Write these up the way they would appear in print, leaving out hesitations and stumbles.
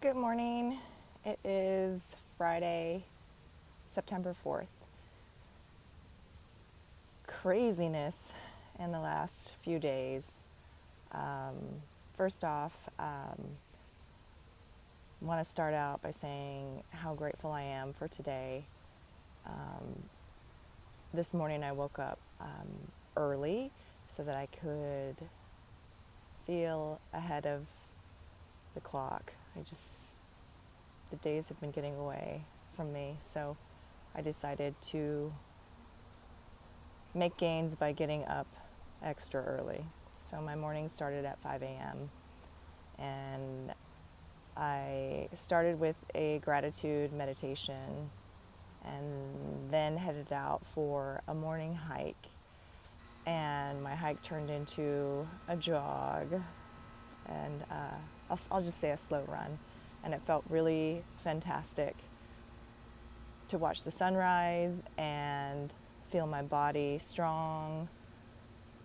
Good morning. It is Friday, September 4th. Craziness in the last few days. First off, want to start out by saying how grateful I am for today. This morning I woke up early so that I could feel ahead of the clock. The days have been getting away from me, so I decided to make gains by getting up extra early. So my morning started at 5 a.m. and I started with a gratitude meditation and then headed out for a morning hike. And my hike turned into a jog and I'll just say a slow run. And it felt really fantastic to watch the sunrise and feel my body strong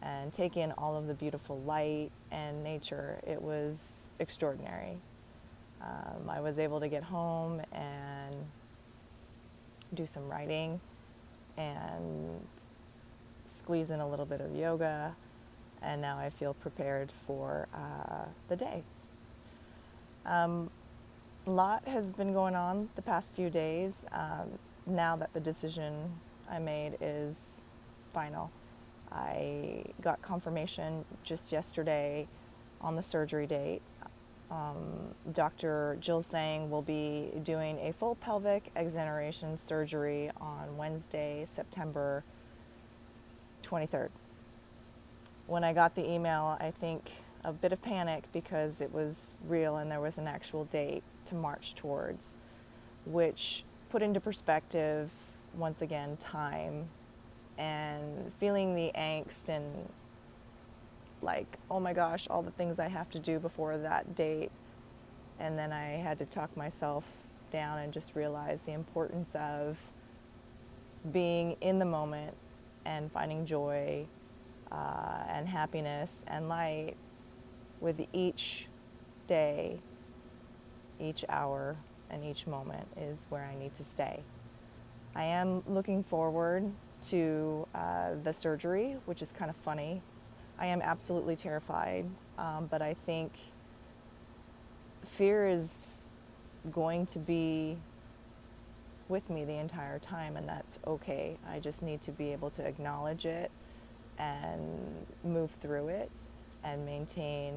and take in all of the beautiful light and nature. It was extraordinary. I was able to get home and do some writing and squeeze in a little bit of yoga, and now I feel prepared for the day. A lot has been going on the past few days. Now that the decision I made is final. I got confirmation just yesterday on the surgery date. Dr. Jill Sang will be doing a full pelvic exoneration surgery on Wednesday, September 23rd. When I got the email, I think a bit of panic because it was real and there was an actual date to march towards, which put into perspective, once again, time and feeling the angst and like, oh my gosh, all the things I have to do before that date. And then I had to talk myself down and just realize the importance of being in the moment and finding joy and happiness and light with each day, each hour, and each moment is where I need to stay. I am looking forward to the surgery, which is kind of funny. I am absolutely terrified, but I think fear is going to be with me the entire time, and that's okay. I just need to be able to acknowledge it and move through it and maintain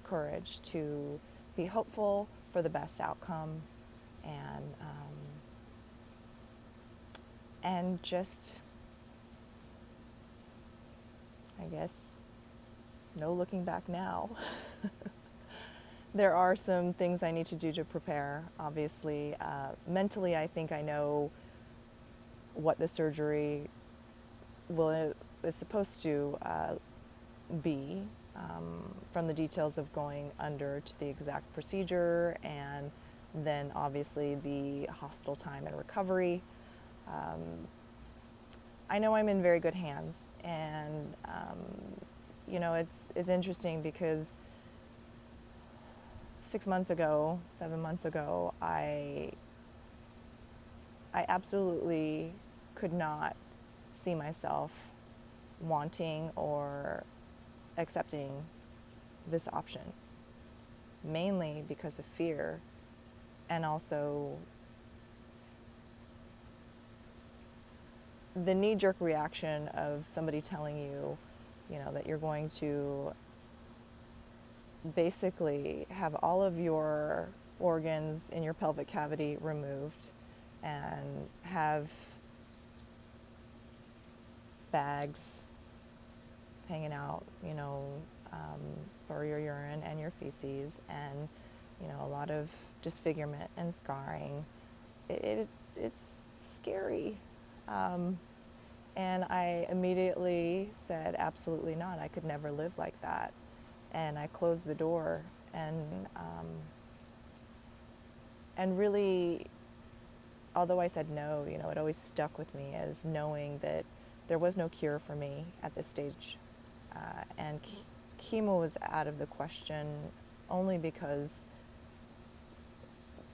courage to be hopeful for the best outcome and just, I guess, no looking back now. There are some things I need to do to prepare, obviously. Mentally, I think I know what the surgery is supposed to be, from the details of going under to the exact procedure, and then obviously the hospital time and recovery. I know I'm in very good hands, and it's interesting because 7 months ago, I absolutely could not see myself wanting or accepting this option, mainly because of fear and also the knee-jerk reaction of somebody telling you, that you're going to basically have all of your organs in your pelvic cavity removed and have bags hanging out, for your urine and your feces, and a lot of disfigurement and scarring. It's scary. And I immediately said, absolutely not. I could never live like that. And I closed the door and really, although I said no, it always stuck with me as knowing that there was no cure for me at this stage. And chemo was out of the question only because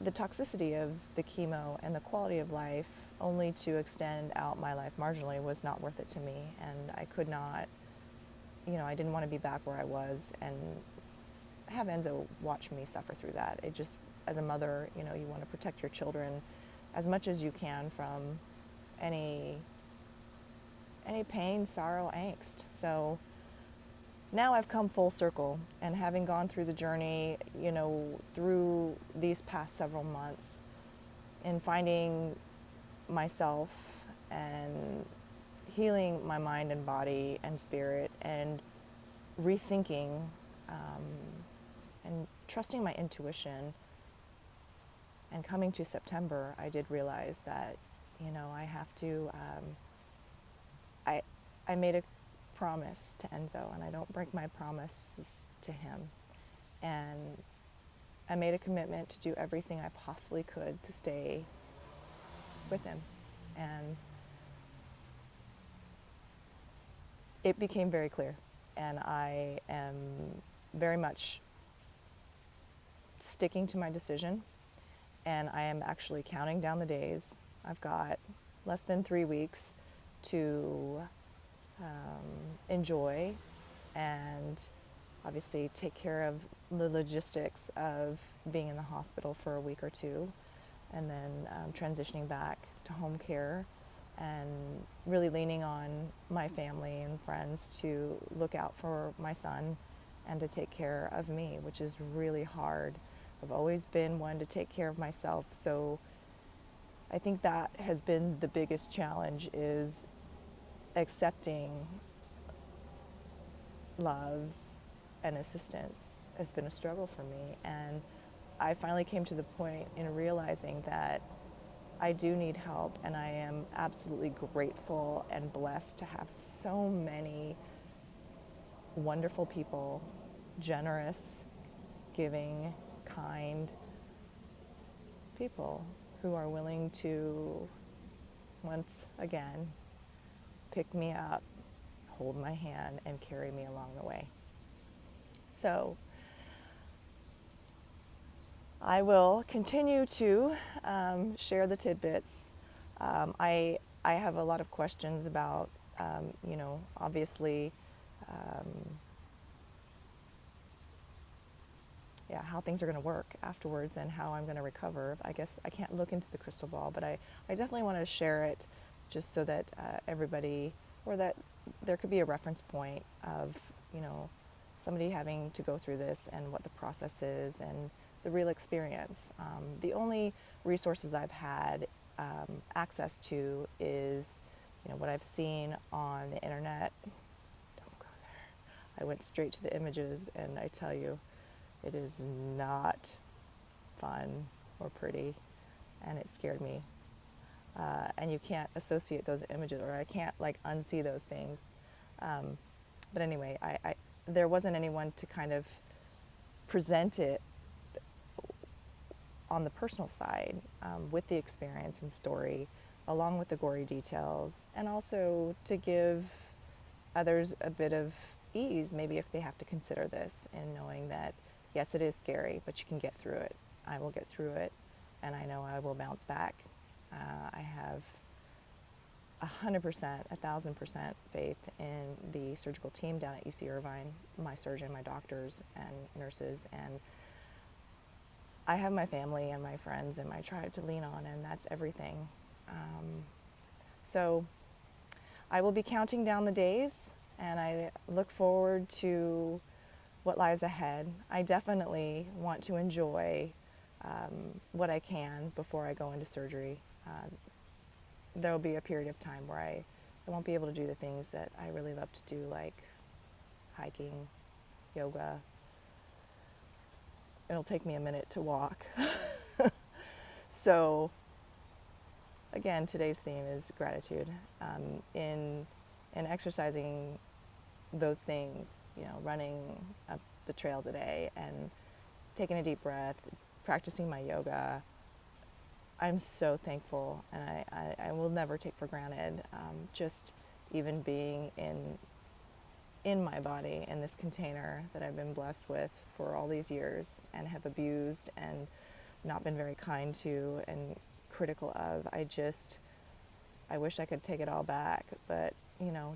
the toxicity of the chemo and the quality of life only to extend out my life marginally was not worth it to me. And I could not, I didn't want to be back where I was and have Enzo watch me suffer through that. It just, as a mother, you want to protect your children as much as you can from any pain, sorrow, angst. So now I've come full circle, and having gone through the journey, through these past several months, in finding myself and healing my mind and body and spirit, and rethinking and trusting my intuition, and coming to September, I did realize that, I have to, I made a promise to Enzo, and I don't break my promises to him. And I made a commitment to do everything I possibly could to stay with him. And it became very clear. And I am very much sticking to my decision. And I am actually counting down the days. I've got less than 3 weeks to enjoy and obviously take care of the logistics of being in the hospital for a week or two, and then transitioning back to home care, and really leaning on my family and friends to look out for my son and to take care of me, which is really hard. I've always been one to take care of myself, so I think that has been the biggest challenge, is accepting love and assistance has been a struggle for me. And I finally came to the point in realizing that I do need help, and I am absolutely grateful and blessed to have so many wonderful people, generous, giving, kind people who are willing to, once again, pick me up, hold my hand, and carry me along the way. So I will continue to share the tidbits. I have a lot of questions about, obviously, how things are going to work afterwards and how I'm going to recover. I guess I can't look into the crystal ball, but I definitely want to share it just so that everybody, or that there could be a reference point of, somebody having to go through this and what the process is and the real experience. The only resources I've had access to is, what I've seen on the internet. Don't go there. I went straight to the images, and I tell you, it is not fun or pretty, and it scared me. And you can't associate those images, or I can't unsee those things. But anyway, there wasn't anyone to kind of present it on the personal side, with the experience and story, along with the gory details, and also to give others a bit of ease, maybe if they have to consider this, and knowing that, yes, it is scary, but you can get through it. I will get through it, and I know I will bounce back. I have 100%, 1,000% faith in the surgical team down at UC Irvine, my surgeon, my doctors, and nurses, and I have my family and my friends and my tribe to lean on, and that's everything. So I will be counting down the days, and I look forward to what lies ahead. I definitely want to enjoy what I can before I go into surgery. There will be a period of time where I won't be able to do the things that I really love to do, like hiking, yoga. It'll take me a minute to walk. So, again, today's theme is gratitude. In exercising those things, running up the trail today and taking a deep breath, practicing my yoga, I'm so thankful, and I will never take for granted just even being in my body, in this container that I've been blessed with for all these years and have abused and not been very kind to and critical of. I wish I could take it all back, but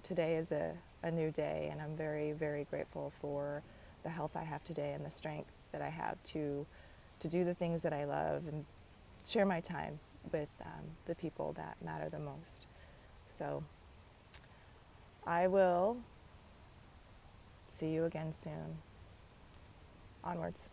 today is a new day, and I'm very, very grateful for the health I have today and the strength that I have to do the things that I love and share my time with the people that matter the most. So I will see you again soon. Onwards.